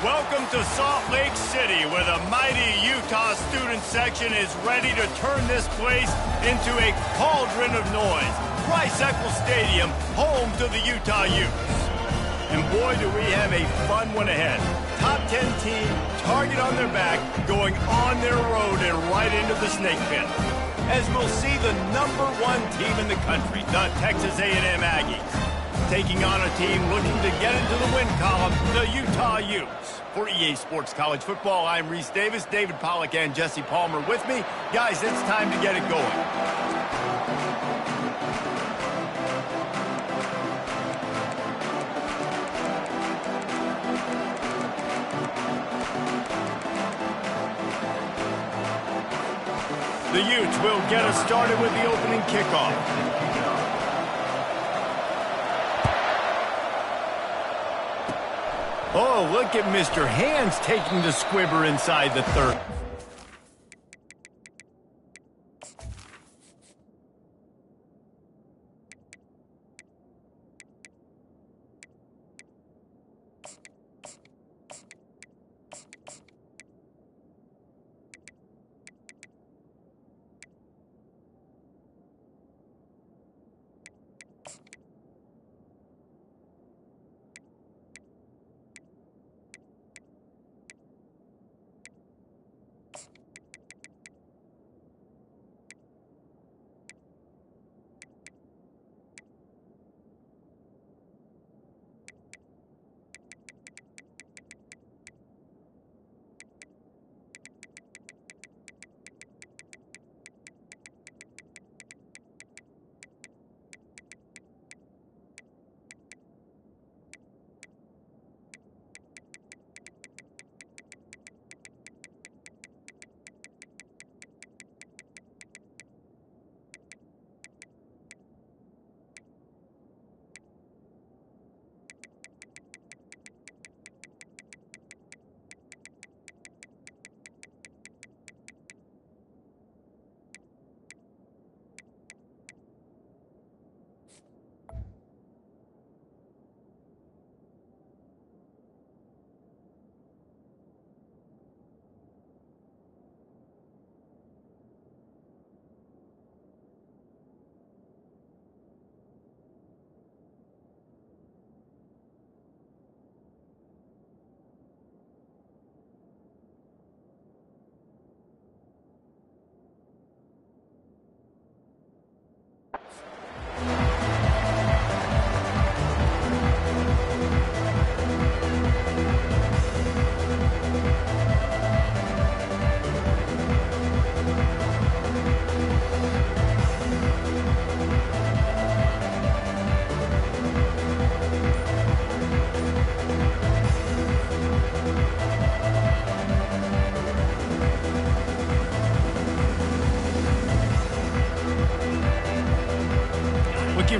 Welcome to Salt Lake City, where the mighty Utah student section is ready to turn this place into a cauldron of noise. Rice-Eccles Stadium, home to the Utah Utes. And boy, do we have a fun one ahead. Top 10 team, target on their back, going on their road and right into the snake pit. As we'll see the #1 team in the country, the Texas A&M Aggies, taking on a team looking to get into the win column, the Utah Utes. For EA Sports College Football, I'm Reese Davis, David Pollack, and Jesse Palmer with me. Guys, it's time to get it going. The Utes will get us started with the opening kickoff. Oh, look at Mr. Hands taking the squibber inside the 30.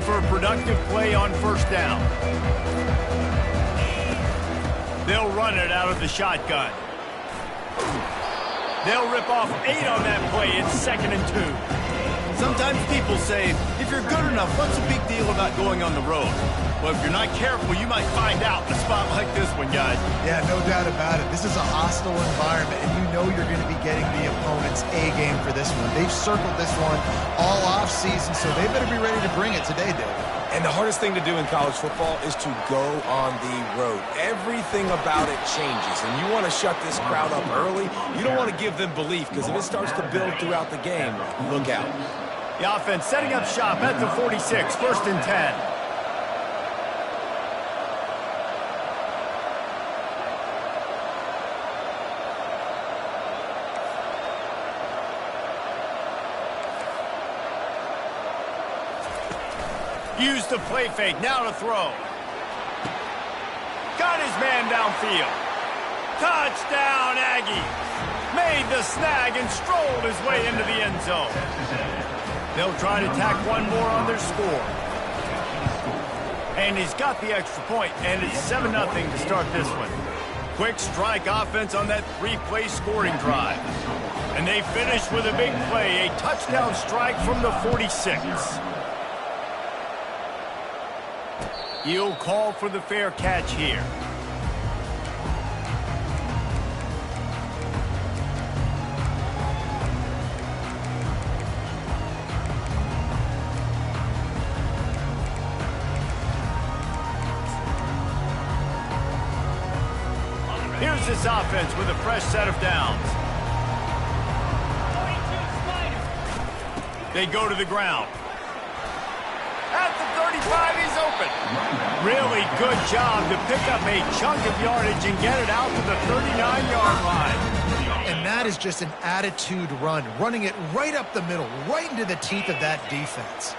For a productive play on first down. They'll run it out of the shotgun. They'll rip off 8 on that play. It's 2nd and 2. Sometimes people say, if you're good enough, what's the big deal about going on the road? Well, if you're not careful, you might find out in a spot like this one, guys. Yeah, no doubt about it. This is a hostile environment, and you know you're going to be getting the opponent's A game for this one. They've circled this one all off-season, so they better be ready to bring it today, David. And the hardest thing to do in college football is to go on the road. Everything about it changes, and you want to shut this crowd up early. You don't want to give them belief, because if it starts to build throughout the game, look out. The offense setting up shop at the 46, 1st and 10. Use the play fake, now to throw. Got his man downfield. Touchdown, Aggies. Made the snag and strolled his way into the end zone. They'll try to tack one more on their score. And he's got the extra point, and it's 7-0 to start this one. Quick strike offense on that 3-play scoring drive. And they finish with a big play, a touchdown strike from the 46. He'll call for the fair catch here. Here's this offense with a fresh set of downs. They go to the ground. At the 35, he's open. Really good job to pick up a chunk of yardage and get it out to the 39-yard line. And that is just an attitude run, running it right up the middle, right into the teeth of that defense.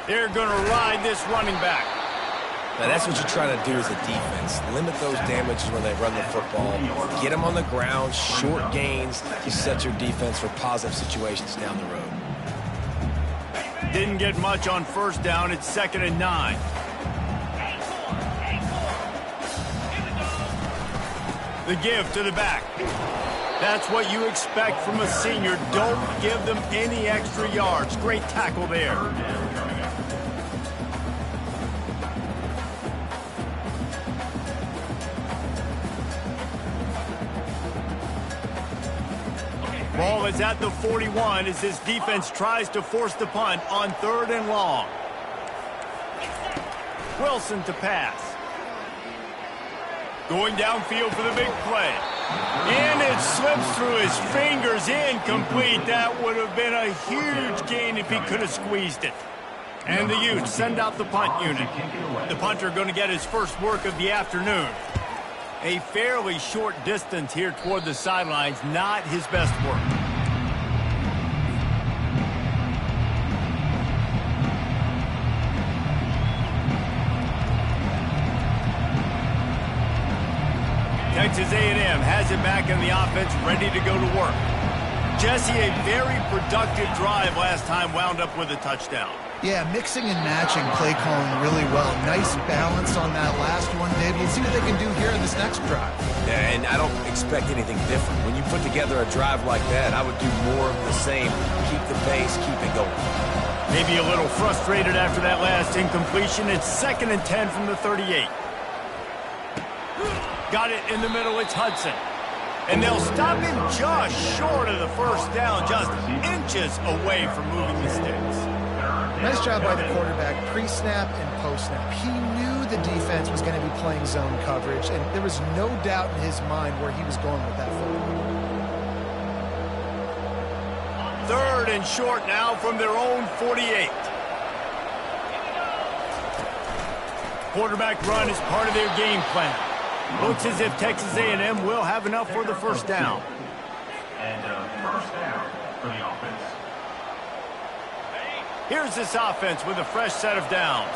They're going to ride this running back. Now, that's what you're trying to do as a defense. Limit those damages when they run the football. Get them on the ground, short gains to set your defense for positive situations down the road. Didn't get much on first down. It's 2nd and 9. The give to the back. That's what you expect from a senior. Don't give them any extra yards. Great tackle there. Ball is at the 41 as this defense tries to force the punt on 3rd and long. Wilson to pass. Going downfield for the big play. And it slips through his fingers, incomplete. That would have been a huge gain if he could have squeezed it. And the Utes send out the punt unit. The punter going to get his first work of the afternoon. A fairly short distance here toward the sidelines, not his best work. Texas A&M has it back in the offense, ready to go to work. Jesse, a very productive drive last time, wound up with a touchdown. Yeah, mixing and matching play calling really well. Nice balance on that last one, Dave. Let's see what they can do here in this next drive. Yeah, and I don't expect anything different. When you put together a drive like that, I would do more of the same. Keep the pace, keep it going. Maybe a little frustrated after that last incompletion. It's 2nd and 10 from the 38. Got it in the middle. It's Hudson. And they'll stop him just short of the first down, just inches away from moving the sticks. Nice job by the quarterback, pre-snap and post-snap. He knew the defense was going to be playing zone coverage, and there was no doubt in his mind where he was going with that football. 3rd and short now from their own 48. Quarterback run is part of their game plan. Looks as if Texas A&M will have enough for the first down. And first down for the offense. Here's this offense with a fresh set of downs.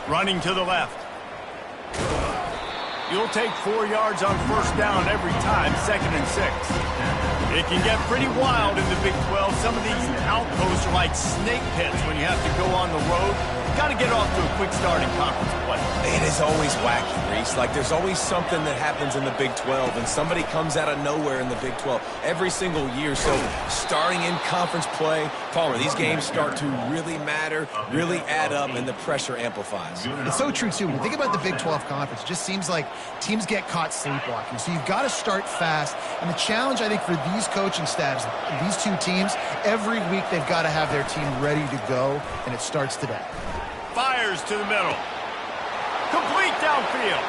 Running to the left. You'll take 4 yards on first down every time, 2nd and 6. It can get pretty wild in the Big 12. Some of these outposts are like snake pits when you have to go on the road. Got to get off to a quick start in conference play. It is always wacky, Reese. Like, there's always something that happens in the Big 12, and somebody comes out of nowhere in the Big 12 every single year. So, starting in conference play, Palmer, these games start to really matter, really add up, and the pressure amplifies. It's so true, too. When you think about the Big 12 Conference, it just seems like teams get caught sleepwalking. So you've got to start fast. And the challenge, I think, for these coaching staffs, these two teams, every week they've got to have their team ready to go, and it starts today. Fires to the middle. Complete downfield.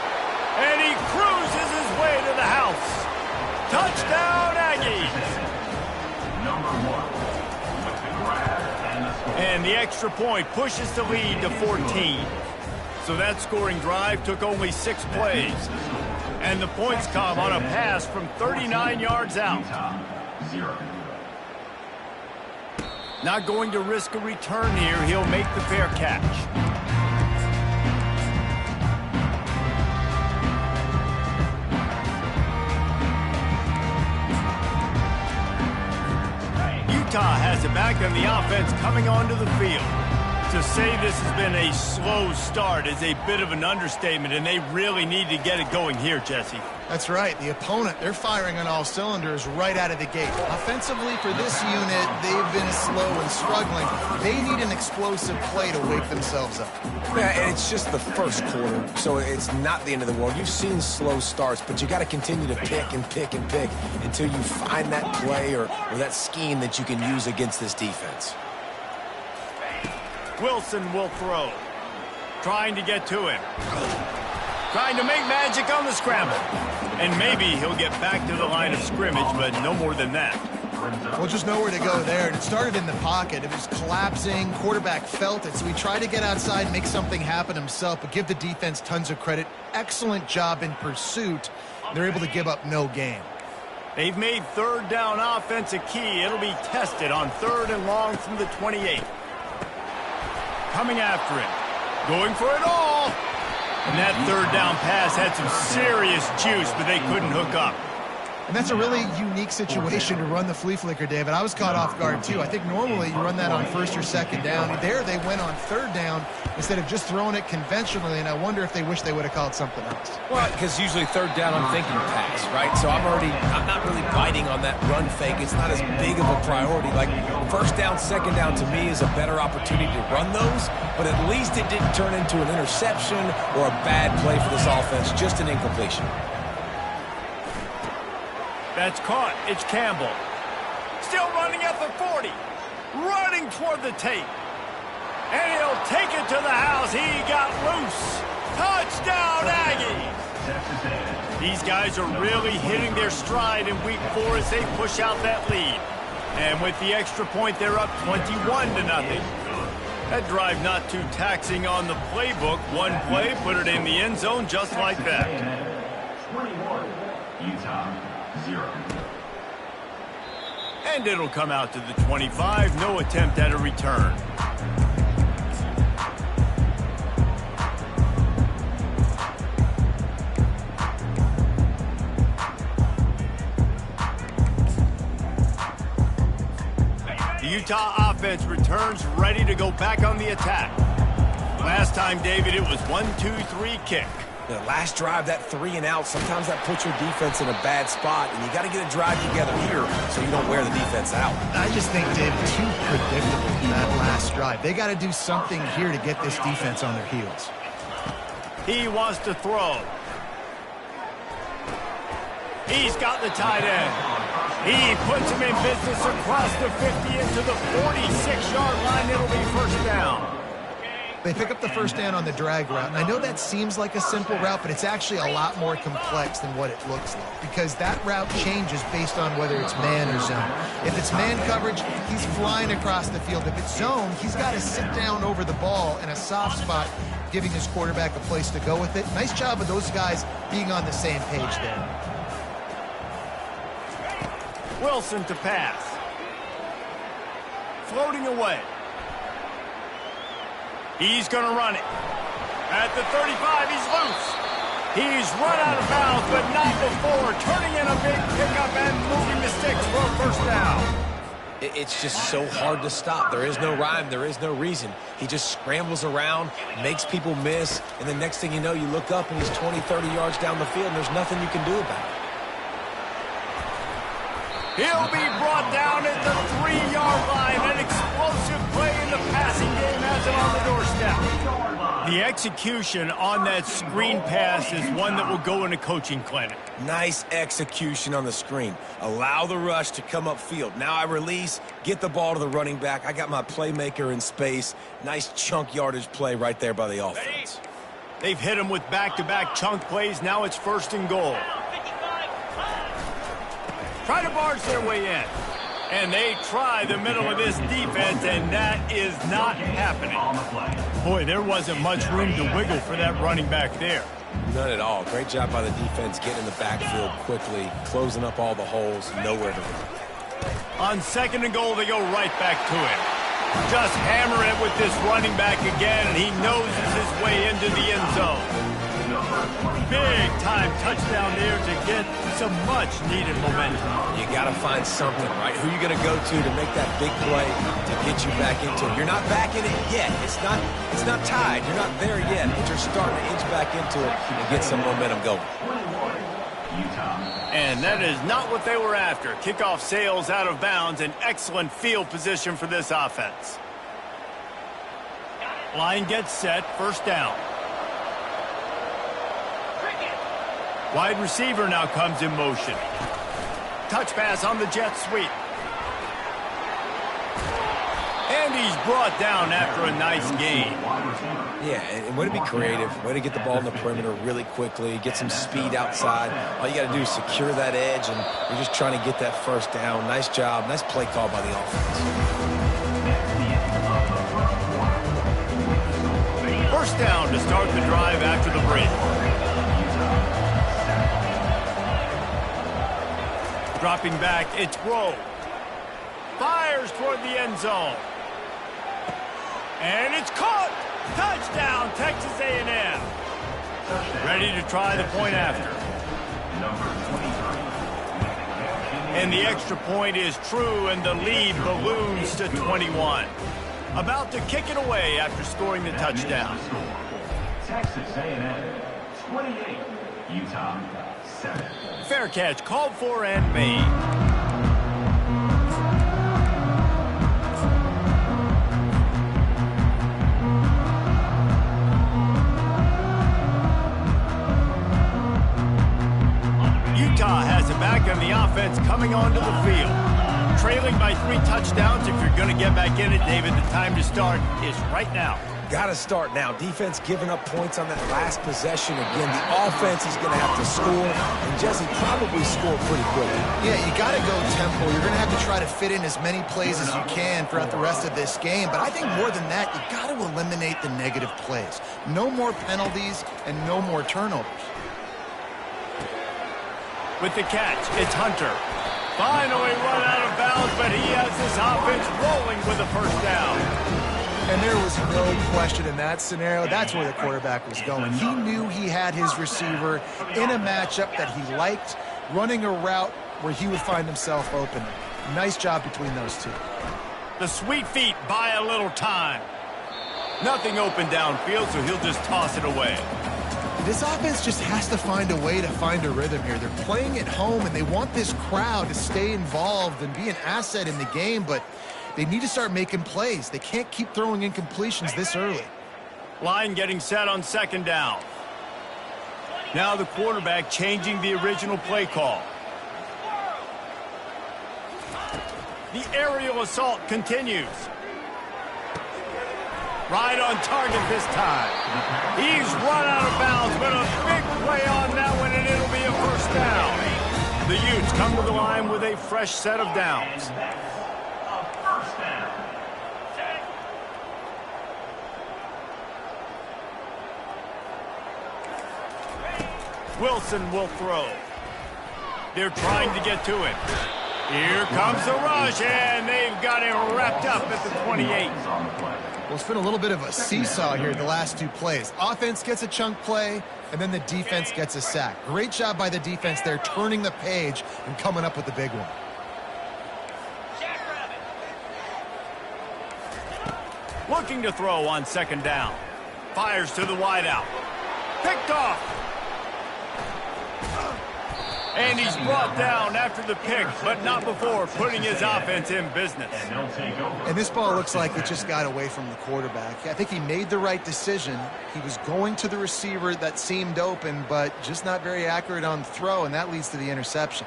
And he cruises his way to the house. Touchdown, Aggies. Number 1 with the grab and the score. And the extra point pushes the lead to 14. So that scoring drive took only 6 plays. And the points come on a pass from 39 yards out. 0. Not going to risk a return here. He'll make the fair catch. Utah has it back on the offense coming onto the field. To say this has been a slow start is a bit of an understatement, and they really need to get it going here, Jesse. That's right. The opponent, they're firing on all cylinders right out of the gate. Offensively, for this unit, they've been slow and struggling. They need an explosive play to wake themselves up. Yeah, and it's just the first quarter, so it's not the end of the world. You've seen slow starts, but you got to continue to pick and pick and pick until you find that play or that scheme that you can use against this defense. Wilson will throw. trying to get to him. Trying to make magic on the scramble. And maybe he'll get back to the line of scrimmage, but no more than that. Well, just nowhere to go there. And it started in the pocket. It was collapsing. Quarterback felt it. So he tried to get outside, make something happen himself, but give the defense tons of credit. Excellent job in pursuit. They're able to give up no gain. They've made third down offense a key. It'll be tested on 3rd and long from the 28. Coming after him. Going for it all. And that 3rd down pass had some serious juice, but they couldn't hook up. And that's a really unique situation to run the flea flicker, David. I was caught off guard, too. I think normally you run that on 1st or 2nd down. There they went on 3rd down instead of just throwing it conventionally, and I wonder if they wish they would have called something else. Well, because usually 3rd down I'm thinking pass, right? So I'm not really biting on that run fake. It's not as big of a priority. Like 1st down, 2nd down to me is a better opportunity to run those, but at least it didn't turn into an interception or a bad play for this offense, just an incompletion. That's caught. It's Campbell. Still running at the 40. Running toward the tape. And he'll take it to the house. He got loose. Touchdown, Aggies. These guys are really hitting their stride in week 4 as they push out that lead. And with the extra point, they're up 21-0. That drive not too taxing on the playbook. One play, put it in the end zone just like that. 21, Utah. 0. And it'll come out to the 25. No attempt at a return. The Utah offense returns ready to go back on the attack. Last time, David, it was 1-2-3 kick. The last drive, that 3 and out, sometimes that puts your defense in a bad spot, and you got to get a drive together here so you don't wear the defense out. I just think, Dave, too predictable in that last drive. They got to do something here to get this defense on their heels. He wants to throw. He's got the tight end. He puts him in business across the 50 into the 46-yard line. It'll be 1st down. They pick up the 1st down on the drag route. And I know that seems like a simple route, but it's actually a lot more complex than what it looks like because that route changes based on whether it's man or zone. If it's man coverage, he's flying across the field. If it's zone, he's got to sit down over the ball in a soft spot, giving his quarterback a place to go with it. Nice job of those guys being on the same page there. Wilson to pass. Floating away. He's going to run it. At the 35, he's loose. He's run out of bounds, but not before. Turning in a big pickup and moving the sticks for a 1st down. It's just so hard to stop. There is no rhyme. There is no reason. He just scrambles around, makes people miss, and the next thing you know, you look up and he's 20, 30 yards down the field, and there's nothing you can do about it. He'll be brought down at the 3-yard line. An explosive play in the passing game has him on the doorstep. The execution on that screen pass is one that will go in a coaching clinic. Nice execution on the screen. Allow the rush to come upfield. Now I release, get the ball to the running back. I got my playmaker in space. Nice chunk yardage play right there by the offense. They've hit him with back-to-back chunk plays. Now it's 1st and goal. Try to barge their way in. And they try the middle of this defense, and that is not happening. Boy, there wasn't much room to wiggle for that running back there. None at all. Great job by the defense getting in the backfield quickly, closing up all the holes, nowhere to run. On 2nd and goal, they go right back to him. Just hammer it with this running back again, and he noses his way into the end zone. Big-time touchdown there to get some much-needed momentum. You got to find something, right? Who you going to go to make that big play to get you back into it? You're not back in it yet. It's not tied. You're not there yet, but you're starting to inch back into it and get some momentum going. And that is not what they were after. Kickoff sails out of bounds. An excellent field position for this offense. Line gets set. 1st down. Wide receiver now comes in motion. Touch pass on the jet sweep. And And he's brought down after a nice gain. Yeah, and way to be creative, way to get the ball in the perimeter really quickly, get some speed outside. All you got to do is secure that edge, and you're just trying to get that first down. Nice job, nice play call by the offense. First down to start the drive after the break. Dropping back, it's Grove. Fires toward the end zone. And it's caught! Touchdown, Texas A&M. Ready to try the point after. And the extra point is true, and the lead balloons to 21. About to kick it away after scoring the touchdown. Texas A&M 28, Utah 7. Fair catch, called for and made. Utah has it back, and the offense coming onto the field. Trailing by 3 touchdowns. If you're going to get back in it, David, the time to start is right now. Got to start now. Defense giving up points on that last possession. Again, the offense is going to have to score, and Jesse probably score pretty quickly. Yeah, you got to go tempo. You're going to have to try to fit in as many plays as you can throughout the rest of this game. But I think more than that, you got to eliminate the negative plays. No more penalties and no more turnovers. With the catch, it's Hunter. Finally run out of bounds, but he has this offense rolling with a first down. And there was no question in that scenario. That's where the quarterback was going. He knew he had his receiver in a matchup that he liked, running a route where he would find himself open. Nice job between those two. The sweet feet buy a little time. Nothing open downfield, so he'll just toss it away. This offense just has to find a way to find a rhythm here. They're playing at home, and they want this crowd to stay involved and be an asset in the game, but they need to start making plays. They can't keep throwing incompletions this early. Line getting set on second down. Now the quarterback changing the original play call. The aerial assault continues. Right on target this time. He's run out of bounds, but a big play on that one, and it'll be a first down. The Utes come to the line with a fresh set of downs. Wilson will throw. They're trying to get to him. Here comes the rush, and they've got him wrapped up at the 28. Well, it's been a little bit of a seesaw here the last 2 plays. Offense gets a chunk play, and then the defense gets a sack. Great job by the defense there, turning the page and coming up with the big one. Looking to throw on second down. Fires to the wideout. Picked off. And he's brought down after the pick, but not before putting his offense in business. And this ball looks like it just got away from the quarterback. I think he made the right decision. He was going to the receiver that seemed open, but just not very accurate on the throw, and that leads to the interception.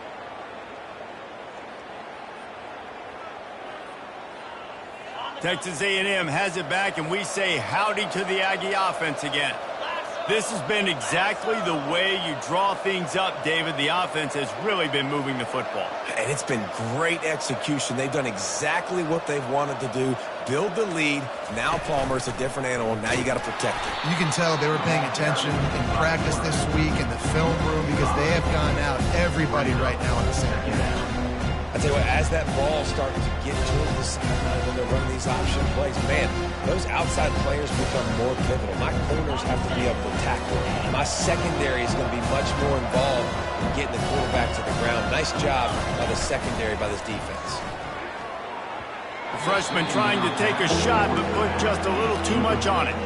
Texas A&M has it back, and we say howdy to the Aggie offense again. This has been exactly the way you draw things up, David. The offense has really been moving the football. And it's been great execution. They've done exactly what they've wanted to do. Build the lead. Now Palmer's a different animal. Now you got to protect it. You can tell they were paying attention in practice this week in the film room because they have gone out everybody right now on the same page. I tell you what, as that ball starts to get toward the sideline when they're running these option plays, man, those outside players become more pivotal. My corners have to be able to tackle. My secondary is going to be much more involved in getting the quarterback to the ground. Nice job by the secondary by this defense. The freshman trying to take a shot, but put just a little too much on it.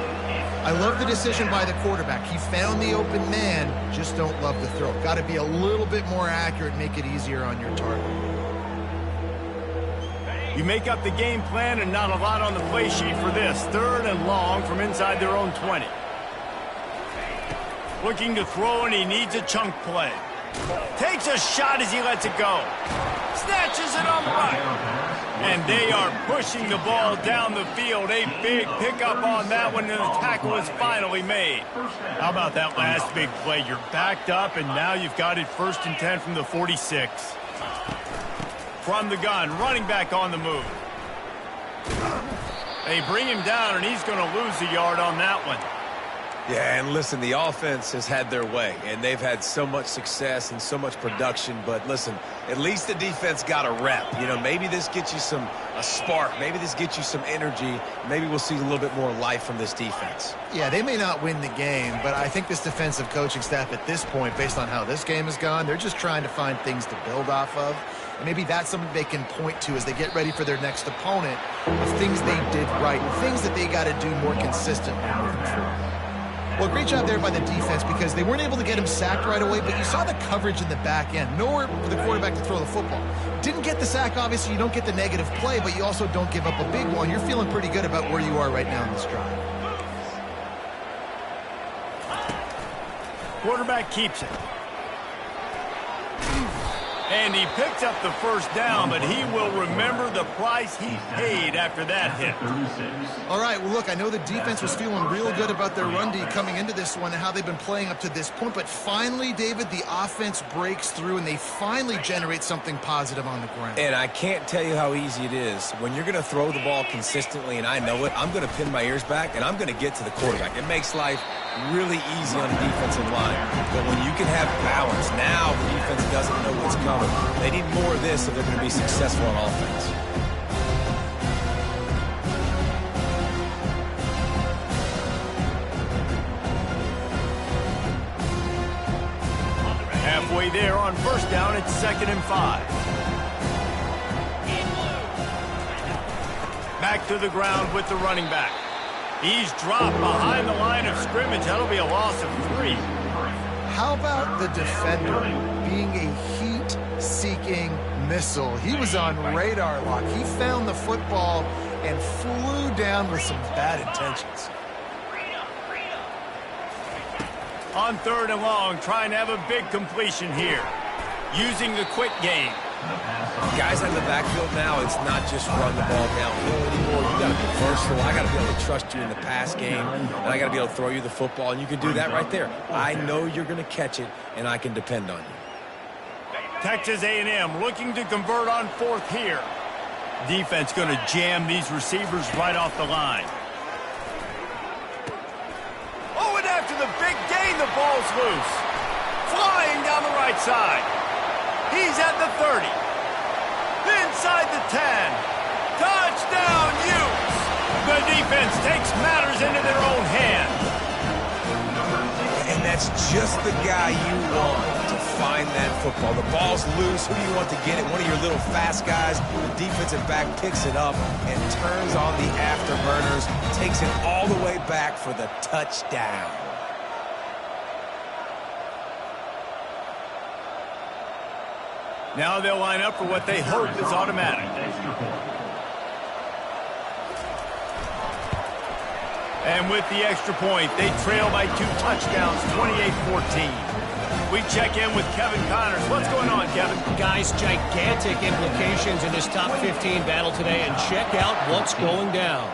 I love the decision by the quarterback. He found the open man, just don't love the throw. Got to be a little bit more accurate, make it easier on your target. You make up the game plan and not a lot on the play sheet for this. 3rd and long from inside their own 20. Looking to throw, and he needs a chunk play. Takes a shot as he lets it go. Snatches it up right. And they are pushing the ball down the field. A big pickup on that one, and the tackle is finally made. How about that last big play? You're backed up, and now you've got it 1st and 10 from the 46. From the gun, running back on the move. They bring him down, and he's going to lose a yard on that one. Yeah, and listen, the offense has had their way, and they've had so much success and so much production. But listen, at least the defense got a rep. You know, maybe this gets you a spark. Maybe this gets you some energy. Maybe we'll see a little bit more life from this defense. Yeah, they may not win the game, but I think this defensive coaching staff at this point, based on how this game has gone, they're just trying to find things to build off of. And maybe that's something they can point to as they get ready for their next opponent of things they did right, things that they got to do more consistently moving forward. Well, great job there by the defense because they weren't able to get him sacked right away, but you saw the coverage in the back end. Nowhere for the quarterback to throw the football. Didn't get the sack, obviously. You don't get the negative play, but you also don't give up a big one. You're feeling pretty good about where you are right now in this drive. Quarterback keeps it. And he picks up the first down, but he will remember the price he paid after that hit. All right, well, look, I know the defense was feeling real good about their run D coming into this one and how they've been playing up to this point, but finally, David, the offense breaks through and they finally generate something positive on the ground. And I can't tell you how easy it is. When you're going to throw the ball consistently, and I know it, I'm going to pin my ears back, and I'm going to get to the quarterback. It makes life really easy on the defensive line. But when you can have balance, now the defense doesn't know what's coming. They need more of this if they're going to be successful on offense. Halfway there on first down, it's 2nd and 5. Back to the ground with the running back. He's dropped behind the line of scrimmage. That'll be a loss of 3. How about the defender being a heat-seeking missile? He was on radar lock. He found the football and flew down with some bad intentions. On 3rd and long, trying to have a big completion here. Using the quick game. Guys in the backfield now, it's not just run the ball downhill anymore. You got to be versatile. I got to be able to trust you in the pass game, and I got to be able to throw you the football, and you can do that right there. I know you're going to catch it, and I can depend on you. Texas A&M looking to convert on 4th here. Defense going to jam these receivers right off the line. Oh, and after the big gain, the ball's loose. Flying down the right side. He's at the 30. Inside the 10. Touchdown, Utes. The defense takes matters into their own hands. And that's just the guy you want to find that football. The ball's loose. Who do you want to get it? One of your little fast guys. The defensive back picks it up and turns on the afterburners. Takes it all the way back for the touchdown. Now they'll line up for what they hope is automatic. And with the extra point, they trail by 2 touchdowns, 28-14. We check in with Kevin Connors. What's going on, Kevin? Guys, gigantic implications in this top 15 battle today, and check out what's going down.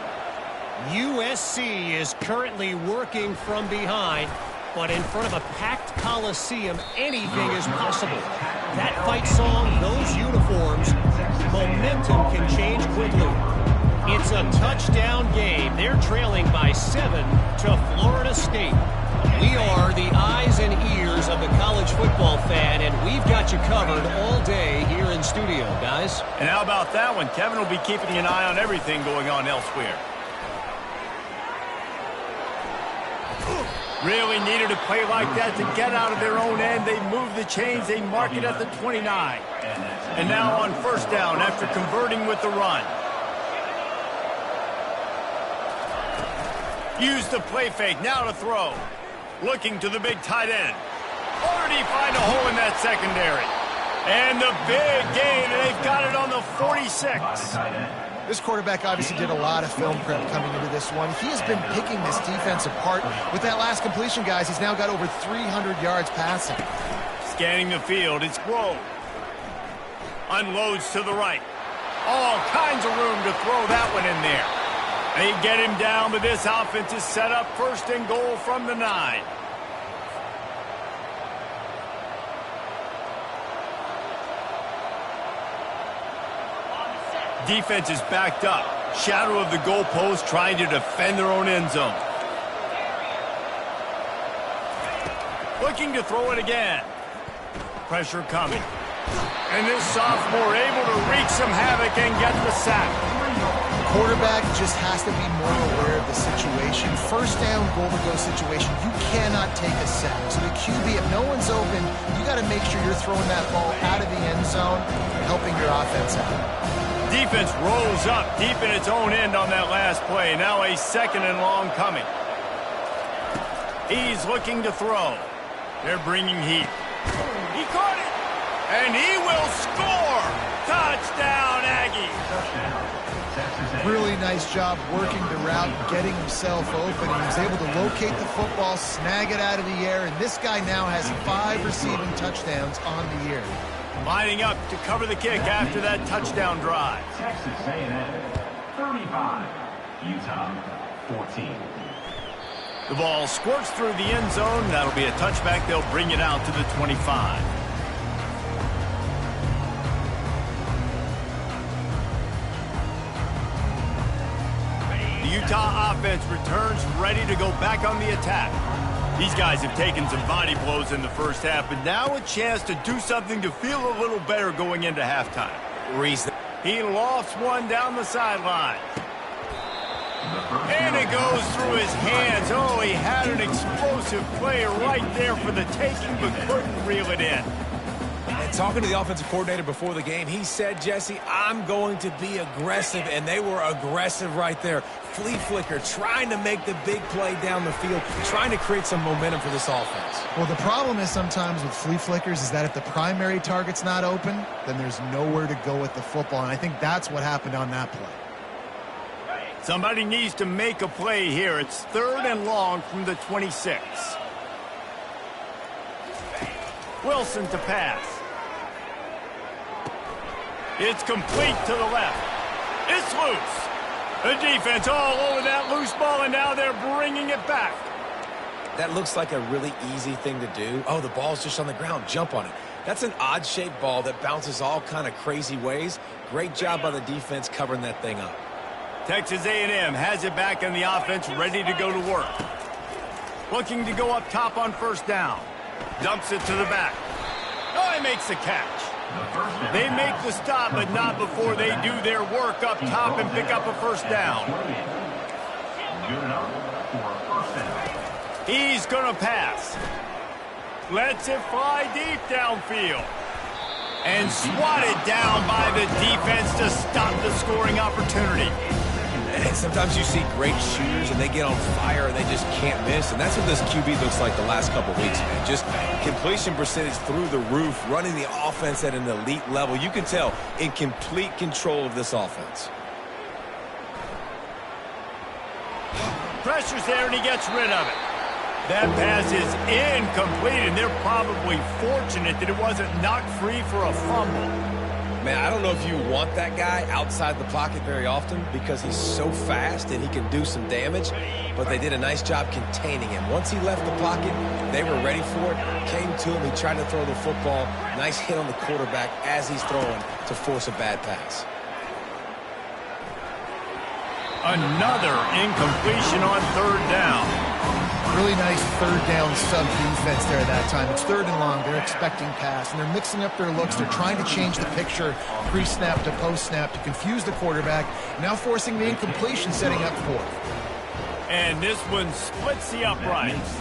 USC is currently working from behind, but in front of a packed Coliseum, anything is possible. That fight song, those uniforms, momentum can change quickly. It's a touchdown game. They're trailing by 7 to Florida State. We are the eyes and ears of the college football fan, and we've got you covered all day here in studio, guys. And how about that one? Kevin will be keeping an eye on everything going on elsewhere. Really needed a play like that to get out of their own end. They move the chains. They mark it at the 29. And now on first down after converting with the run. Use the play fake. Now to throw. Looking to the big tight end. Already find a hole in that secondary. And the big gain, and they've got it on the 46. This quarterback obviously did a lot of film prep coming into this one. He has been picking this defense apart. With that last completion, guys, he's now got over 300 yards passing. Scanning the field, it's Grove. Unloads to the right. All kinds of room to throw that one in there. They get him down, but this offense is set up first and goal from the 9. Defense is backed up. Shadow of the goalpost trying to defend their own end zone. Looking to throw it again. Pressure coming. And this sophomore able to wreak some havoc and get the sack. The quarterback just has to be more aware of the situation. First down, goal-to-go situation, you cannot take a sack. So the QB, if no one's open, you got to make sure you're throwing that ball out of the end zone and helping your offense out. Defense rolls up deep in its own end on that last play. Now a 2nd and long coming. He's looking to throw. They're bringing heat. He caught it. And he will score. Touchdown, Aggie. Really nice job working the route, getting himself open. He was able to locate the football, snag it out of the air, and this guy now has 5 receiving touchdowns on the year. Lining up to cover the kick after that touchdown drive. Texas A&M 35, Utah 14. The ball squirts through the end zone. That'll be a touchback. They'll bring it out to the 25. The Utah offense returns ready to go back on the attack. These guys have taken some body blows in the first half, but now a chance to do something to feel a little better going into halftime. He lofts one down the sideline. And it goes through his hands. Oh, he had an explosive play right there for the taking, but couldn't reel it in. And talking to the offensive coordinator before the game, he said, Jesse, I'm going to be aggressive, and they were aggressive right there. Flea flicker, trying to make the big play down the field, trying to create some momentum for this offense. Well, the problem is sometimes with flea flickers is that if the primary target's not open, then there's nowhere to go with the football, and I think that's what happened on that play. Somebody needs to make a play here. It's 3rd and long from the 26. Wilson to pass. It's complete to the left. It's loose. The defense all over that loose ball, and now they're bringing it back. That looks like a really easy thing to do. Oh, the ball's just on the ground. Jump on it. That's an odd-shaped ball that bounces all kind of crazy ways. Great job by the defense covering that thing up. Texas A&M has it back in the offense, ready to go to work. Looking to go up top on first down. Dumps it to the back. Oh, he makes the catch. They make the stop, but not before they do their work up top and pick up a first down. He's going to pass. Lets it fly deep downfield. And swatted down by the defense to stop the scoring opportunity. And sometimes you see great shooters and they get on fire and they just can't miss. And that's what this QB looks like the last couple weeks, man. Just completion percentage through the roof, running the offense at an elite level. You can tell in complete control of this offense. Pressure's there and he gets rid of it. That pass is incomplete, and they're probably fortunate that it wasn't knocked free for a fumble. Man, I don't know if you want that guy outside the pocket very often because he's so fast and he can do some damage, but they did a nice job containing him. Once he left the pocket, they were ready for it, came to him, he tried to throw the football. Nice hit on the quarterback as he's throwing to force a bad pass. Another incompletion on 3rd down. Really nice 3rd down sub-defense there that time. It's 3rd and long. They're expecting pass, and they're mixing up their looks. They're trying to change the picture pre-snap to post-snap to confuse the quarterback, now forcing the incompletion, setting up 4th. And this one splits the uprights.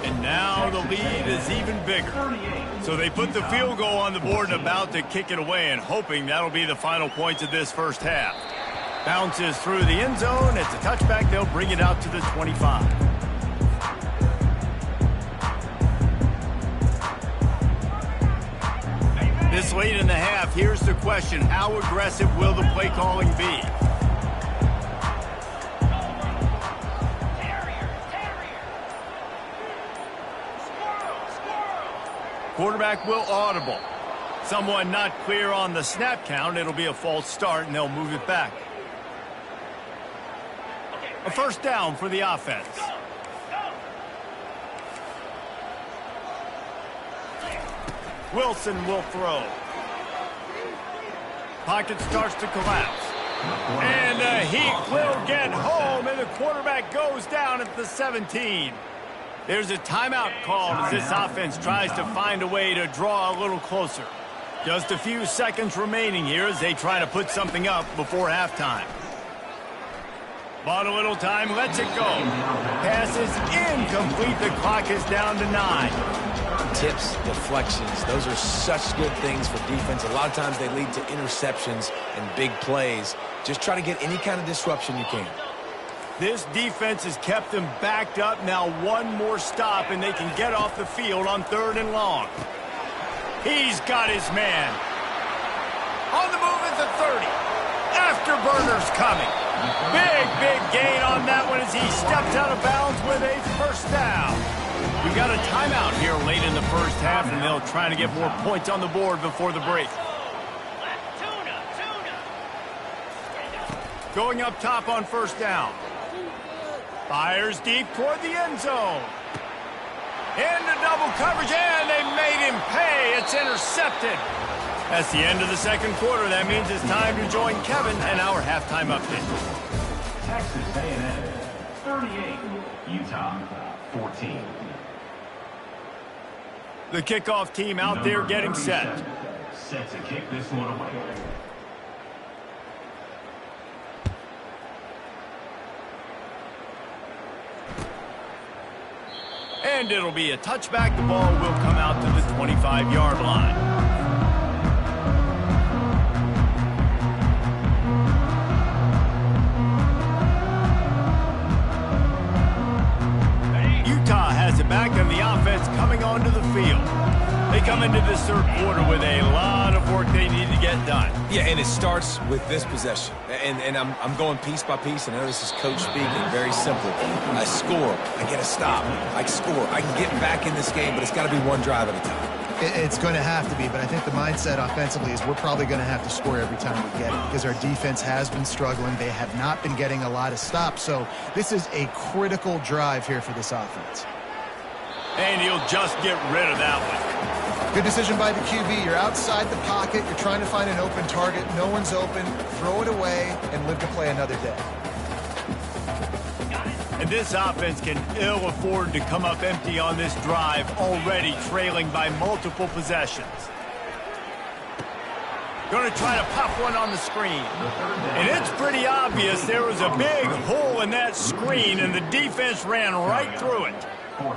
And now the lead is even bigger. So they put the field goal on the board and about to kick it away, and hoping that'll be the final points of this first half. Bounces through the end zone. It's a touchback. They'll bring it out to the 25. This late in the half, here's the question. How aggressive will the play calling be? Quarterback will audible. Someone not clear on the snap count. It'll be a false start, and they'll move it back. A first down for the offense. Wilson will throw. Pocket starts to collapse. And the Heat will get home, and the quarterback goes down at the 17. There's a timeout called as this offense tries to find a way to draw a little closer. Just a few seconds remaining here as they try to put something up before halftime. Bought a little time, lets it go. Pass is incomplete. The clock is down to 9. Tips, deflections, those are such good things for defense. A lot of times they lead to interceptions and big plays. Just try to get any kind of disruption you can. This defense has kept them backed up. Now one more stop, and they can get off the field on 3rd and long. He's got his man. On the move at the 30. Afterburner's coming. Big gain on that one as he steps out of bounds with a first down. We got a timeout here late in the first half, and they'll try to get more points on the board before the break. Going up top on first down. Fires deep toward the end zone. Into double coverage, and they made him pay. It's intercepted. That's the end of the second quarter. That means it's time to join Kevin and our halftime update. Texas A&M 38, Utah 14. The kickoff team out there getting set. Set to kick this one away. And it'll be a touchback. The ball will come out to the 25-yard line. Utah has it back, and the offense coming onto the field. They come into this third quarter with a lot of work they need to get done. Yeah, and it starts with this possession. And I'm going piece by piece, and I know this is coach speaking, very simple. I score, I get a stop, I score. I can get back in this game, but it's got to be one drive at a time. It's going to have to be, but I think the mindset offensively is we're probably going to have to score every time we get it because our defense has been struggling. They have not been getting a lot of stops, so this is a critical drive here for this offense. And he'll just get rid of that one. Good decision by the QB. You're outside the pocket. You're trying to find an open target. No one's open. Throw it away and live to play another day. And this offense can ill afford to come up empty on this drive, already trailing by multiple possessions. Going to try to pop one on the screen. And it's pretty obvious there was a big hole in that screen, and the defense ran right through it.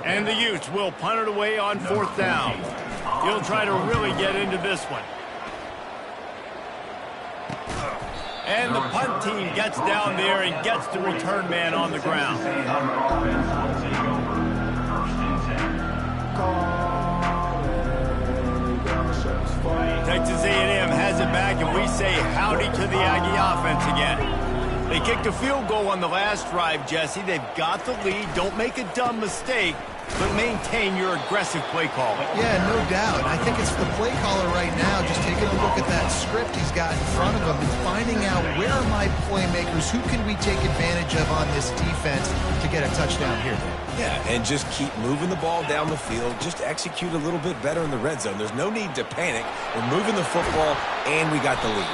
And the Utes will punt it away on 4th down. He'll try to really get into this one. And the punt team gets down there and gets the return man on the ground. Texas A&M has it back, and we say howdy to the Aggie offense again. They kicked a field goal on the last drive, Jesse. They've got the lead. Don't make a dumb mistake, but maintain your aggressive play call. Yeah, no doubt. I think it's the play caller right now just taking a look at that script he's got in front of him and finding out where are my playmakers, who can we take advantage of on this defense to get a touchdown here. Yeah, and just keep moving the ball down the field. Just execute a little bit better in the red zone. There's no need to panic. We're moving the football, and we got the lead.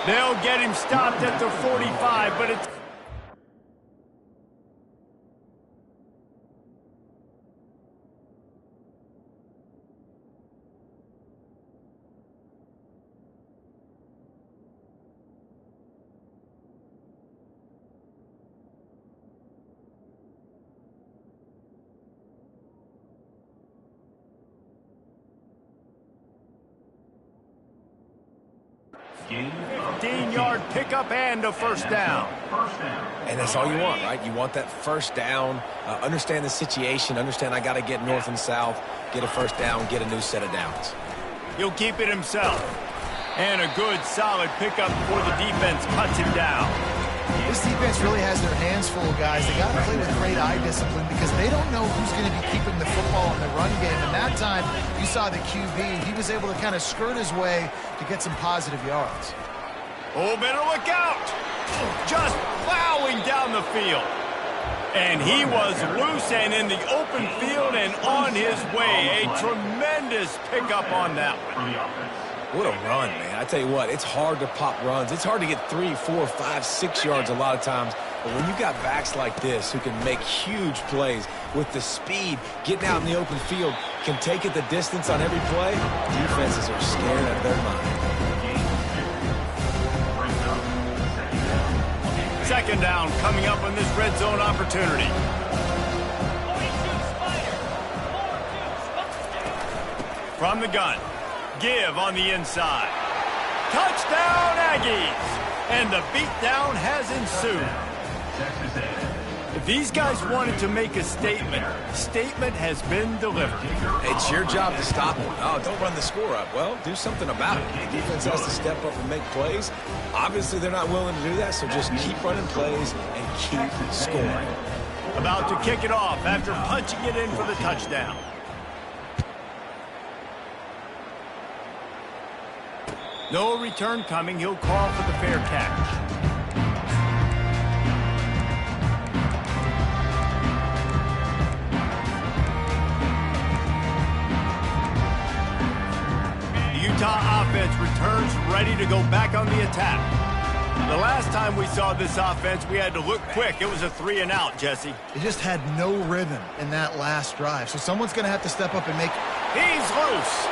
They'll get him stopped at the 45, but it's... Game 15-yard pickup and a first down. And that's all you want, right? You want that first down, understand the situation, understand I got to get north and south, get a first down, get a new set of downs. He'll keep it himself. And a good, solid pickup before the defense cuts him down. This defense really has their hands full, guys. They got to play with great eye discipline because they don't know who's going to be keeping the football in the run game. And that time, you saw the QB. He was able to kind of skirt his way to get some positive yards. Oh, better look out! Just plowing down the field. And he was loose and in the open field and on his way. A tremendous pickup on that one. What a run, man. I tell you what, it's hard to pop runs. It's hard to get 3, 4, 5, 6 yards a lot of times. But when you've got backs like this who can make huge plays with the speed, getting out in the open field, can take it the distance on every play, defenses are scared out of their mind. Second down coming up on this red zone opportunity. From the gun. Give on the inside. Touchdown, Aggies! And the beatdown has ensued. If these guys wanted to make a statement, statement has been delivered. It's your job to stop them. Oh, don't run the score up. Well, do something about it. The defense has to step up and make plays. Obviously, they're not willing to do that, so just keep running plays and keep scoring. About to kick it off after punching it in for the touchdown. No return coming. He'll call for the fair catch. The Utah offense returns ready to go back on the attack. The last time we saw this offense, we had to look quick. It was a 3-and-out, Jesse. They just had no rhythm in that last drive. So someone's going to have to step up and make... He's loose.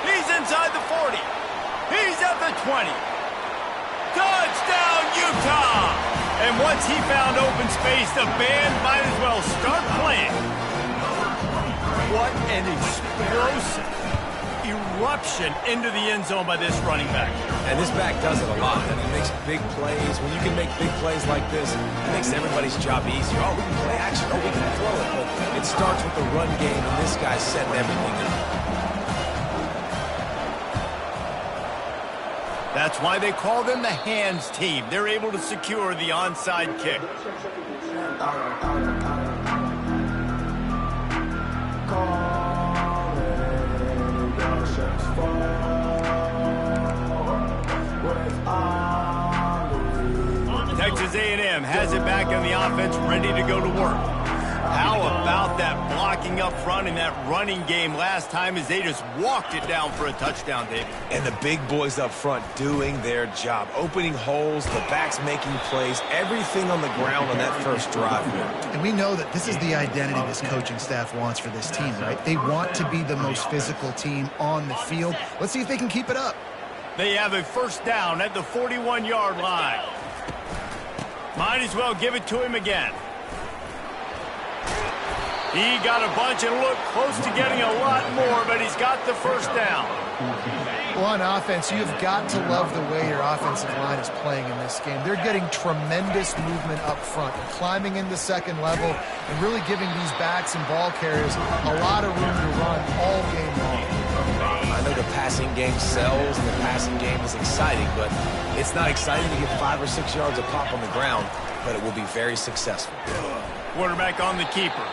He's inside the 40. He's at the 20. Touchdown, Utah! And once he found open space, the band might as well start playing. What an explosive eruption into the end zone by this running back. And this back does it a lot. And he makes big plays. When you can make big plays like this, it makes everybody's job easier. Oh, we can play action. Oh, we can throw it. But it starts with the run game, and this guy's setting everything up. That's why they call them the hands team. They're able to secure the onside kick. Texas A&M has it back on the offense, ready to go to work. How about that blocking up front in that running game last time as they just walked it down for a touchdown, David? And the big boys up front doing their job, opening holes, the backs making plays, everything on the ground on that first drive. And we know that this is the identity this coaching staff wants for this team, right? They want to be the most physical team on the field. Let's see if they can keep it up. They have a first down at the 41-yard line. Might as well give it to him again. He got a bunch and looked close to getting a lot more, but he's got the first down. Well, on offense, you've got to love the way your offensive line is playing in this game. They're getting tremendous movement up front, climbing into second level, and really giving these backs and ball carriers a lot of room to run all game long. I know the passing game sells and the passing game is exciting, but it's not exciting to get 5 or 6 yards of pop on the ground, but it will be very successful. Quarterback on the keeper.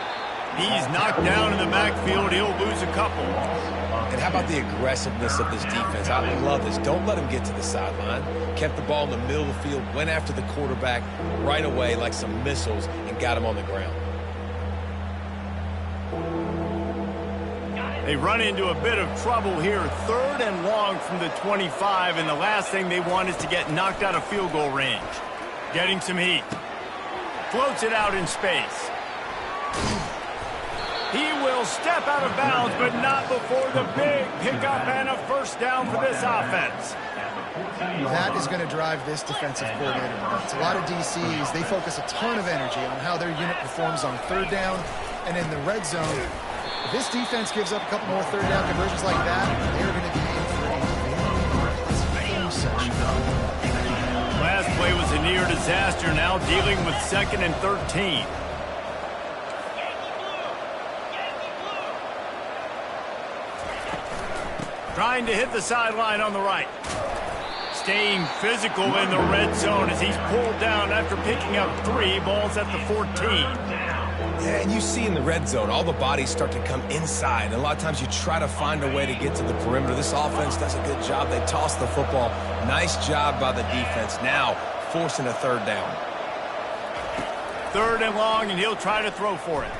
He's knocked down in the backfield. He'll lose a couple. And how about the aggressiveness of this defense? I love this. Don't let him get to the sideline. Kept the ball in the middle of the field, went after the quarterback right away like some missiles, and got him on the ground. They run into a bit of trouble here. 3rd and long from the 25, and the last thing they want is to get knocked out of field goal range. Getting some heat. Floats it out in space. He will step out of bounds, but not before the big pickup and a first down for this offense. That is going to drive this defensive coordinator nuts. A lot of DCs, they focus a ton of energy on how their unit performs on 3rd down and in the red zone. If this defense gives up a couple more 3rd down conversions like that, they're going to be in for a very game session. Last play was a near disaster, now dealing with 2nd and 13. Trying to hit the sideline on the right. staying physical in the red zone as he's pulled down after picking up 3 balls at the 14. Yeah, and you see in the red zone, all the bodies start to come inside. And a lot of times you try to find a way to get to the perimeter. This offense does a good job. They toss the football. Nice job by the defense. Now forcing a 3rd down. 3rd and long, and he'll try to throw for it.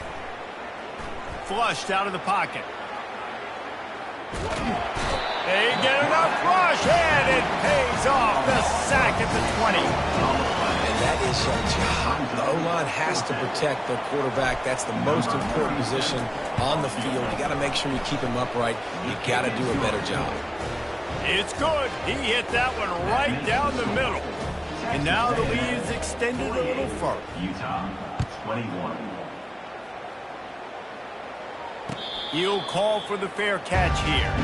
Flushed out of the pocket. They get enough rush, and it pays off. The sack at the 20. And that is your job. The O-line has to protect their quarterback. That's the most important position on the field. You got to make sure you keep him upright. You got to do a better job. It's good. He hit that one right down the middle. And now the lead is extended a little further. Utah, 21. He'll call for the fair catch here.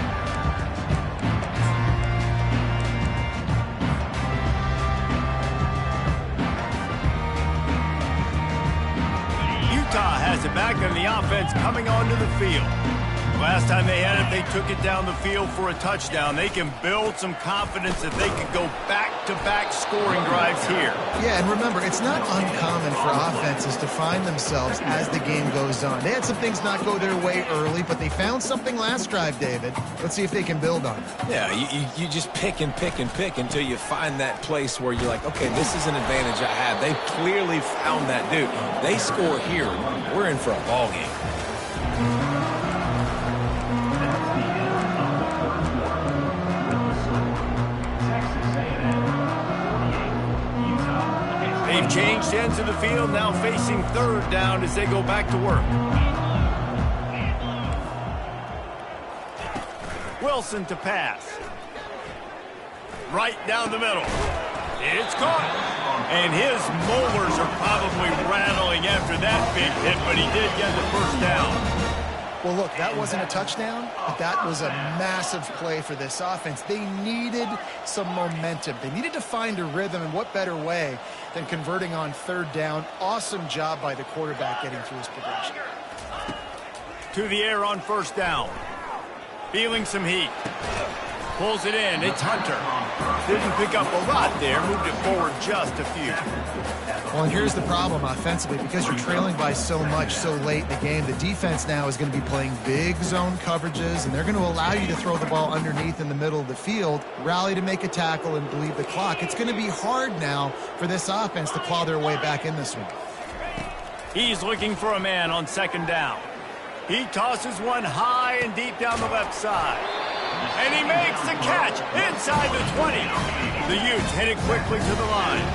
Utah has it back, and the offense coming onto the field. Last time they had it, they took it down the field for a touchdown. They can build some confidence that they could go back-to-back scoring drives here. Yeah, and remember, it's not uncommon for offenses to find themselves as the game goes on. They had some things not go their way early, but they found something last drive, David. Let's see if they can build on it. Yeah, you just pick and pick and pick until you find that place where you're like, okay, this is an advantage I have. They clearly found that, dude. They score here, we're in for a ball game. They've changed ends of the field, now facing 3rd down as they go back to work. Wilson to pass. Right down the middle. It's caught. And his molars are probably rattling after that big hit, but he did get the 1st down. Well, look, that wasn't a touchdown, but that was a massive play for this offense. They needed some momentum. They needed to find a rhythm, and what better way than converting on 3rd down. Awesome job by the quarterback getting through his progression. To the air on 1st down. Feeling some heat. Pulls it in. It's Hunter. Didn't pick up a lot there. Moved it forward just a few. Well, and here's the problem offensively. Because you're trailing by so much so late in the game, the defense now is going to be playing big zone coverages, and they're going to allow you to throw the ball underneath in the middle of the field, rally to make a tackle, and bleed the clock. It's going to be hard now for this offense to claw their way back in this one. He's looking for a man on 2nd down. He tosses one high and deep down the left side. And he makes the catch inside the 20. The Utes headed quickly to the line.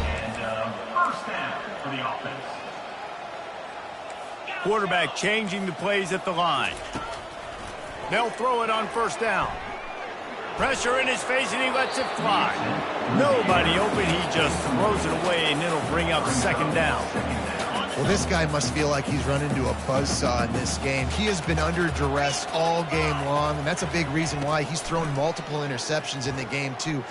And 1st down for the offense. Quarterback changing the plays at the line. They'll throw it on 1st down. Pressure in his face, and he lets it fly. Nobody open. He just throws it away, and it'll bring up 2nd down. Well, this guy must feel like he's run into a buzzsaw in this game. He has been under duress all game long, and that's a big reason why he's thrown multiple interceptions in the game, too.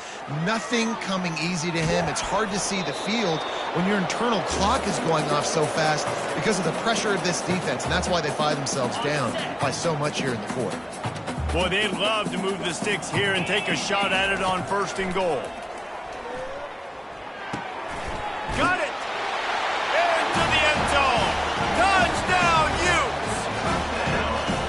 Nothing coming easy to him. It's hard to see the field when your internal clock is going off so fast because of the pressure of this defense, and that's why they find themselves down by so much here in the 4th. Boy, they'd love to move the sticks here and take a shot at it on 1st and goal. Got it! Into the end zone! Touchdown, Utes!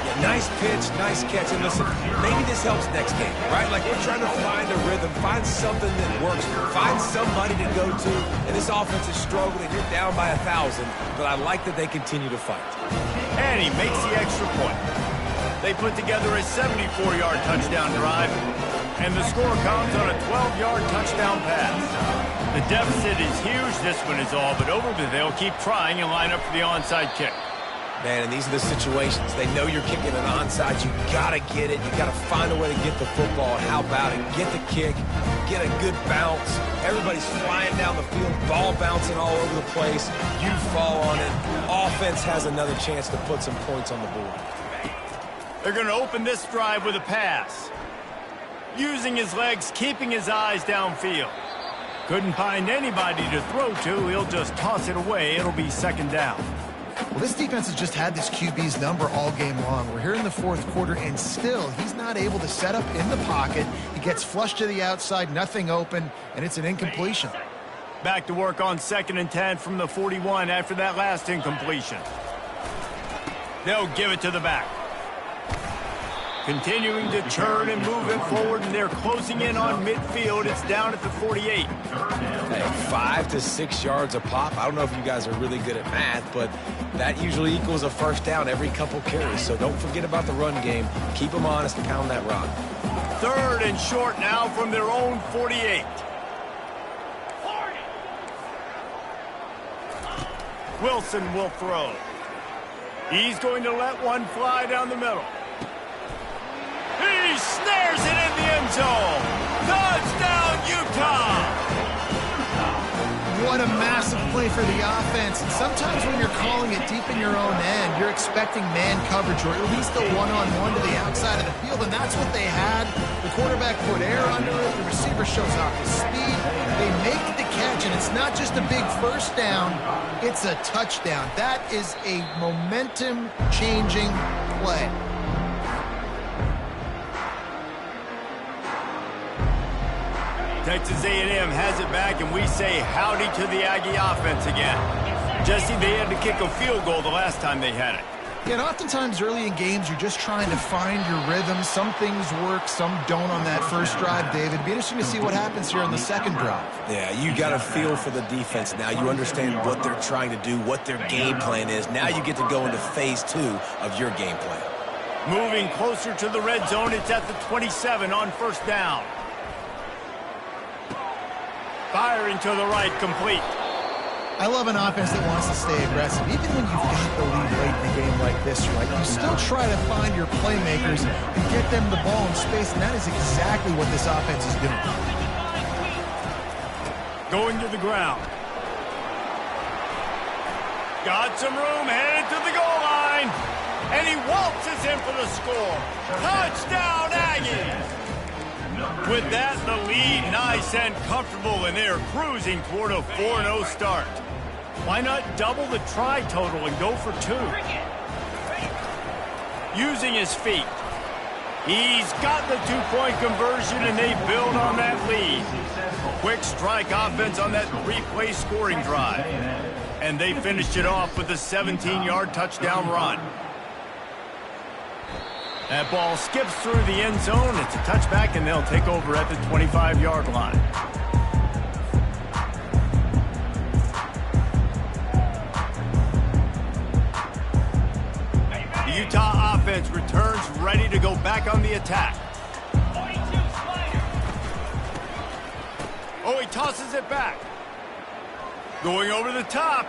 Yeah, nice pitch, nice catch. And listen, maybe this helps next game, right? Like, we're trying to find a rhythm, find something that works, find somebody to go to. And this offense is struggling. You're down by 1,000, but I like that they continue to fight. And he makes the extra point. They put together a 74-yard touchdown drive, and the score comes on a 12-yard touchdown pass. The deficit is huge. This one is all but over, but they'll keep trying and line up for the onside kick. Man, and these are the situations. They know you're kicking an onside. You got to get it. You got to find a way to get the football. And how about it? Get the kick. Get a good bounce. Everybody's flying down the field. Ball bouncing all over the place. You fall on it. Offense has another chance to put some points on the board. They're going to open this drive with a pass. Using his legs, keeping his eyes downfield. Couldn't find anybody to throw to. He'll just toss it away. It'll be 2nd down. Well, this defense has just had this QB's number all game long. We're here in the fourth quarter, and still he's not able to set up in the pocket. He gets flushed to the outside, nothing open, and it's an incompletion. Back to work on 2nd and 10 from the 41 after that last incompletion. They'll give it to the back. Continuing to churn and move it forward, and they're closing in on midfield. It's down at the 48. Hey, 5 to 6 yards a pop. I don't know if you guys are really good at math, but that usually equals a first down every couple carries. So don't forget about the run game. Keep them honest and pound that rock. 3rd and short now from their own 48. Wilson will throw. He's going to let one fly down the middle. He snares it in the end zone. Touchdown, Utah! What a massive play for the offense. And sometimes when you're calling it deep in your own end, you're expecting man coverage or at least a one-on-one to the outside of the field, and that's what they had. The quarterback put air under it. The receiver shows off his speed. They make the catch, and it's not just a big first down. It's a touchdown. That is a momentum-changing play. Texas A&M has it back, and we say howdy to the Aggie offense again. Jesse, they had to kick a field goal the last time they had it. Yeah, and oftentimes early in games, you're just trying to find your rhythm. Some things work, some don't on that first drive, David. It'd be interesting to see what happens here on the second drive. Yeah, you got a feel for the defense now. You understand what they're trying to do, what their game plan is. Now you get to go into phase 2 of your game plan. Moving closer to the red zone, it's at the 27 on first down. Firing to the right, complete. I love an offense that wants to stay aggressive. Even when you've got the lead late in the game like this, right, you still try to find your playmakers and get them the ball in space, and that is exactly what this offense is doing. Going to the ground. Got some room, headed to the goal line. And he waltzes in for the score. Touchdown, Aggies! With that, the lead nice and comfortable, and they're cruising toward a 4-0 start. Why not double the try total and go for 2? Using his feet. He's got the 2-point conversion, and they build on that lead. Quick strike offense on that 3-play scoring drive. And they finished it off with a 17-yard touchdown run. That ball skips through the end zone. It's a touchback, and they'll take over at the 25-yard line. The Utah offense returns ready to go back on the attack. Oh, he tosses it back. Going over the top.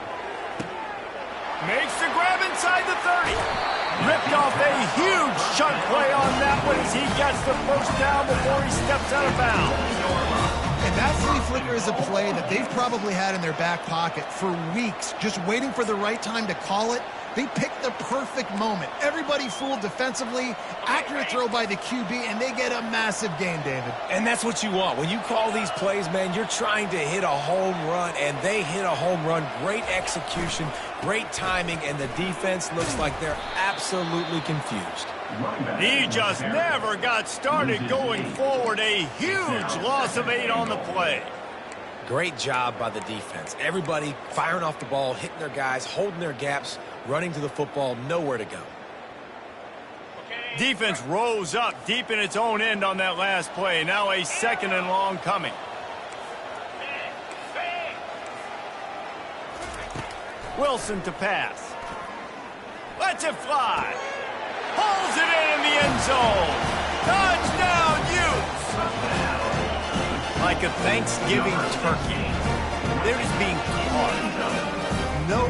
Makes the grab inside the 30. Ripped off a huge chunk play on that one as he gets the first down before he steps out of bounds. And that flea flicker is a play that they've probably had in their back pocket for weeks, just waiting for the right time to call it. They picked the perfect moment. Everybody fooled defensively, accurate throw by the QB, and they get a massive gain, David. And that's what you want. When you call these plays, man, you're trying to hit a home run, and they hit a home run. Great execution, great timing, and the defense looks like they're absolutely confused. He just never got started going forward. A huge loss of 8 on the play. Great job by the defense. Everybody firing off the ball, hitting their guys, holding their gaps, running to the football, nowhere to go. Defense rose up deep in its own end on that last play. Now a 2nd and long coming. Wilson to pass. Lets it fly. Pulls it in the end zone. Touchdown, Utes! Like a Thanksgiving turkey. They're just being caught. No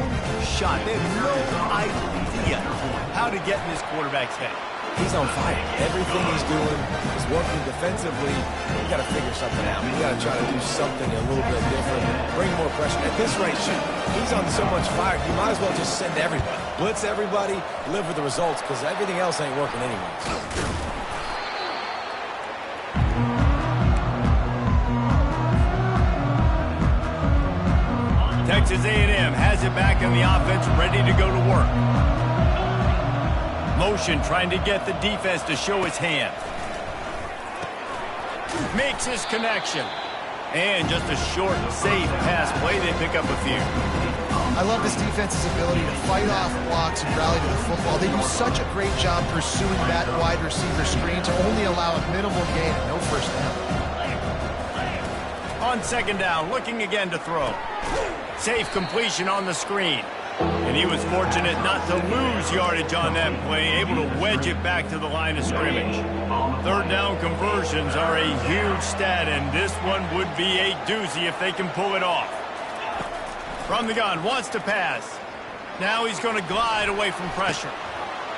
shot. They have no idea how to get in this quarterback's head. He's on fire. Everything he's doing is working defensively. You got to figure something out. You got to try to do something a little bit different. Bring more pressure. At this rate, shoot. He's on so much fire. You might as well just send everybody. Blitz everybody. Live with the results because everything else ain't working anyway. Texas A&M has it back on the offense, ready to go to work. Motion trying to get the defense to show his hand. Makes his connection. And just a short, safe pass play. They pick up a few. I love this defense's ability to fight off blocks and rally to the football. They do such a great job pursuing that wide receiver screen to only allow a minimal gain and no first down. On second down, looking again to throw. Safe completion on the screen. And he was fortunate not to lose yardage on that play, able to wedge it back to the line of scrimmage. Third down conversions are a huge stat, and this one would be a doozy if they can pull it off. From the gun, wants to pass. Now he's going to glide away from pressure.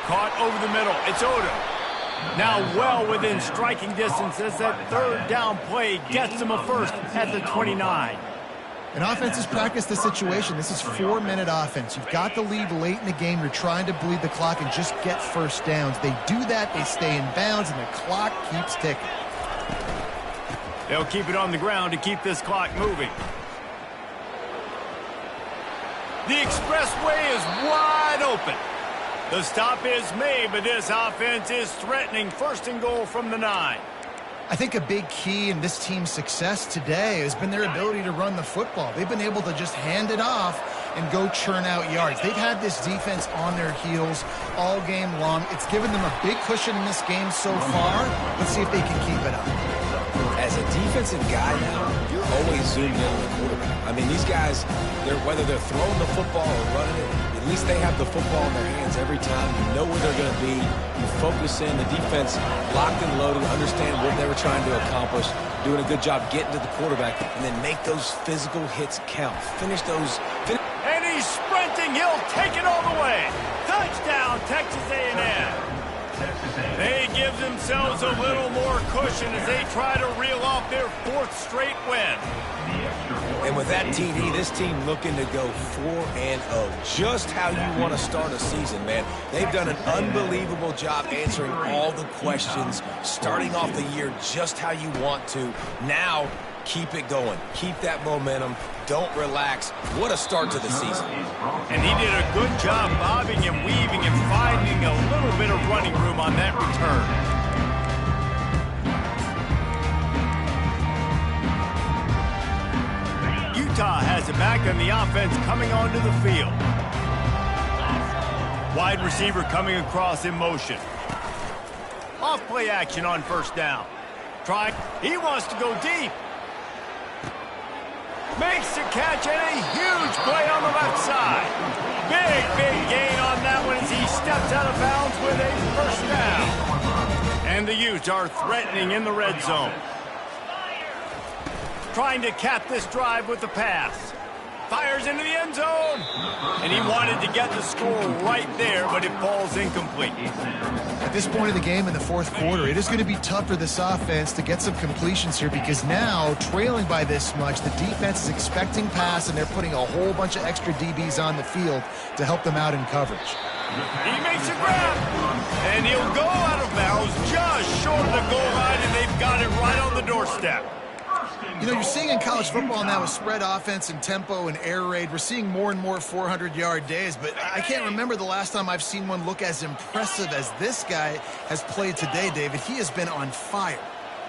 Caught over the middle. It's Odom. Now well within striking distance as that third down play gets him a first at the 29. And offenses practice the situation. This is 4-minute offense. You've got the lead late in the game. You're trying to bleed the clock and just get first downs. They do that. They stay in bounds, and the clock keeps ticking. They'll keep it on the ground to keep this clock moving. The expressway is wide open. The stop is made, but this offense is threatening first and goal from the 9. I think a big key in this team's success today has been their ability to run the football. They've been able to just hand it off and go churn out yards. They've had this defense on their heels all game long. It's given them a big cushion in this game so far. Let's see if they can keep it up. As a defensive guy now, you're always zoomed in on the quarterback. I mean, these guys, whether they're throwing the football or running it, at least they have the football in their hands every time. You know where they're going to be. You focus in. The defense locked and loaded, understand what they were trying to accomplish, doing a good job getting to the quarterback, and then make those physical hits count. Finish those. And he's sprinting. He'll take it all the way. Touchdown, Texas A&M. They give themselves a little more cushion as they try to reel off their 4th straight win. And with that TD, this team looking to go 4-0. Just how you want to start a season, man. They've done an unbelievable job answering all the questions, starting off the year just how you want to. Now, keep it going. Keep that momentum. Don't relax. What a start to the season. And he did a good job bobbing and weaving and finding a little bit of running room on that return. Utah has it back on the offense coming onto the field. Wide receiver coming across in motion. Off play action on first down. He wants to go deep. Makes the catch and a huge play on the left side. Big gain on that one as he steps out of bounds with a first down. And the Utes are threatening in the red zone. Trying to cap this drive with the pass. Fires into the end zone. And he wanted to get the score right there, but it falls incomplete. At this point of the game in the 4th quarter, it is going to be tough for this offense to get some completions here because now, trailing by this much, the defense is expecting pass, and they're putting a whole bunch of extra DBs on the field to help them out in coverage. He makes a grab, and he'll go out of bounds just short of the goal line, and they've got it right on the doorstep. You know, you're seeing in college football now with spread offense and tempo and air raid, we're seeing more and more 400-yard days, but I can't remember the last time I've seen one look as impressive as this guy has played today, David. He has been on fire.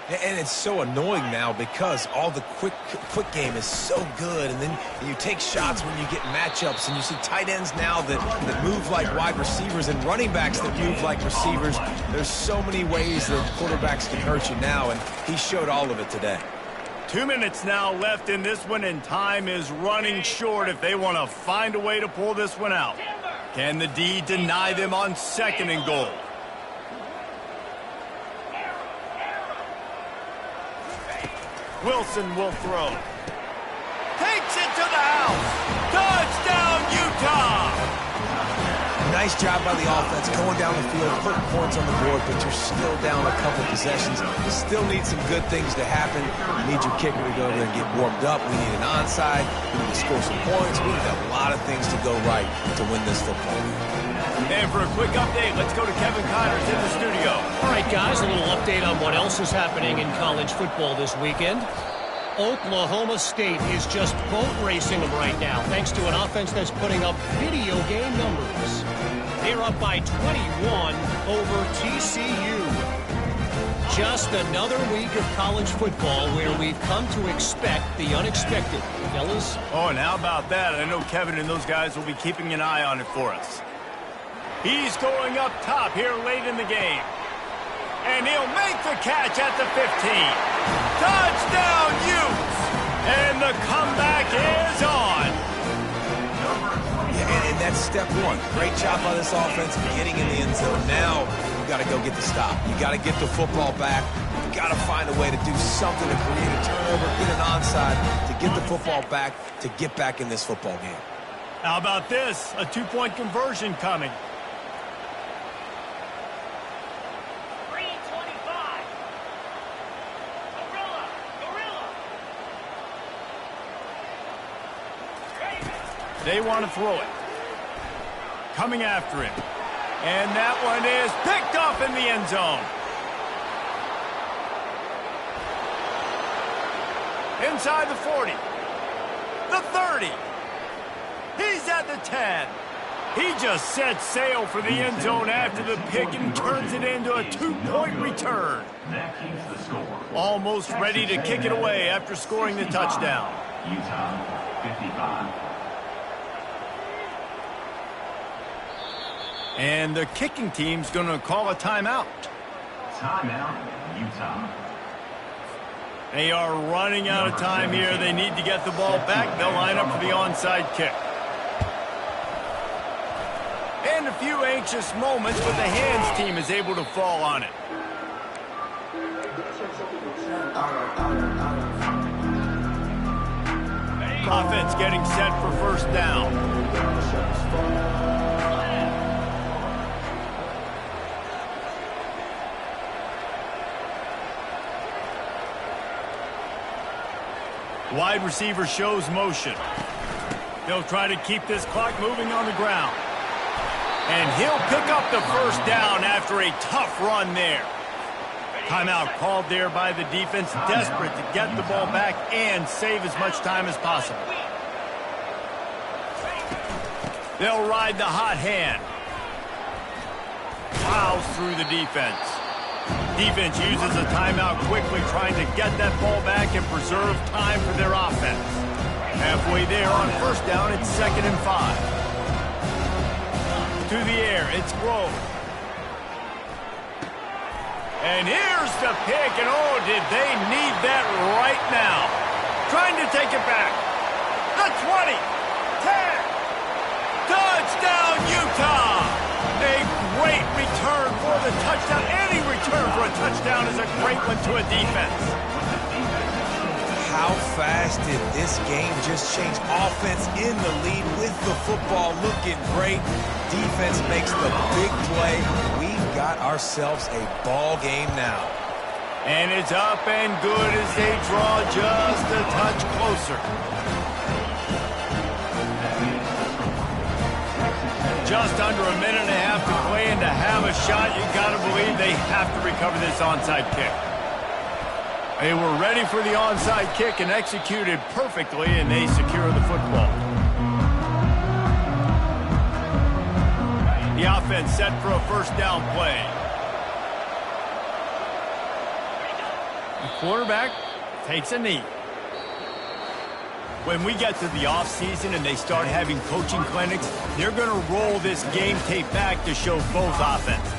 And it's so annoying now because all the quick game is so good, and then you take shots when you get matchups, and you see tight ends now that move like wide receivers and running backs that move like receivers. There's so many ways that quarterbacks can hurt you now, and he showed all of it today. 2 minutes now left in this one, and time is running short if they want to find a way to pull this one out. Can the D deny them on 2nd and goal? Wilson will throw. Takes it to the house. Touchdown, Utah! Nice job by the offense going down the field, putting points on the board, but you're still down a couple possessions. You still need some good things to happen. You need your kicker to go over and get warmed up. We need an onside. We need to score some points. We need a lot of things to go right to win this football game. And for a quick update, let's go to Kevin Connors in the studio. All right, guys, a little update on what else is happening in college football this weekend. Oklahoma State is just boat racing them right now, thanks to an offense that's putting up video game numbers. They're up by 21 over TCU. Just another week of college football where we've come to expect the unexpected. Fellas? Oh, and how about that? I know Kevin and those guys will be keeping an eye on it for us. He's going up top here late in the game. And he'll make the catch at the 15. Touchdown, Utes! And the comeback is on. Yeah, and that's step one. Great job by this offense getting in the end zone. Now you got to go get the stop. You got to get the football back. You got to find a way to do something to create a turnover, get an onside, to get the football back, to get back in this football game. How about this? A two-point conversion coming. They want to throw it. Coming after him. And that one is picked off in the end zone. Inside the 40. The 30. He's at the 10. He just set sail for the end zone after the pick and turns it into a two-point return. That keeps the score. Almost ready to kick it away after scoring the touchdown. Utah, 55. And the kicking team's going to call a timeout. Timeout, Utah. They are running out of time here. They need to get the ball back. They'll line up for the onside kick. And a few anxious moments, but the hands team is able to fall on it. Offense getting set for first down. Wide receiver shows motion. They'll try to keep this clock moving on the ground. And he'll pick up the first down after a tough run there. Timeout called there by the defense, desperate to get the ball back and save as much time as possible. They'll ride the hot hand. Plows through the defense. Defense uses a timeout quickly, trying to get that ball back and preserve time for their offense. Halfway there on first down, it's 2nd and 5. To the air, it's Grove. And here's the pick, and oh, did they need that right now. Trying to take it back. The 20, 10, touchdown Utah! A great return for the touchdown. Any return for a touchdown is a great one to a defense. How fast did this game just change? Offense in the lead with the football looking great. Defense makes the big play. We've got ourselves a ball game now. And it's up and good as they draw just a touch closer. Just under a minute and a half to play, and to have a shot, you got to believe they have to recover this onside kick. They were ready for the onside kick and executed perfectly, and they secure the football. The offense set for a first down play. The quarterback takes a knee. When we get to the offseason and they start having coaching clinics, they're going to roll this game tape back to show both offenses.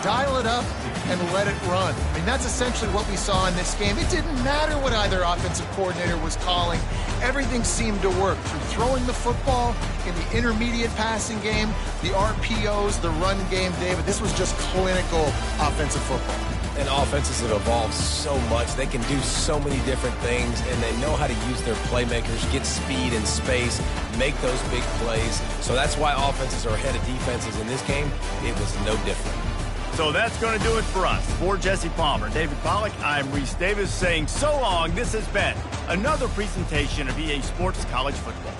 Dial it up and let it run. I mean, that's essentially what we saw in this game. It didn't matter what either offensive coordinator was calling. Everything seemed to work through throwing the football, in the intermediate passing game, the RPOs, the run game, David. This was just clinical offensive football. And offenses have evolved so much. They can do so many different things, and they know how to use their playmakers, get speed and space, make those big plays. So that's why offenses are ahead of defenses in this game. It was no different. So that's going to do it for us. For Jesse Palmer, David Pollack, I'm Reese Davis saying so long. This has been another presentation of EA Sports College Football.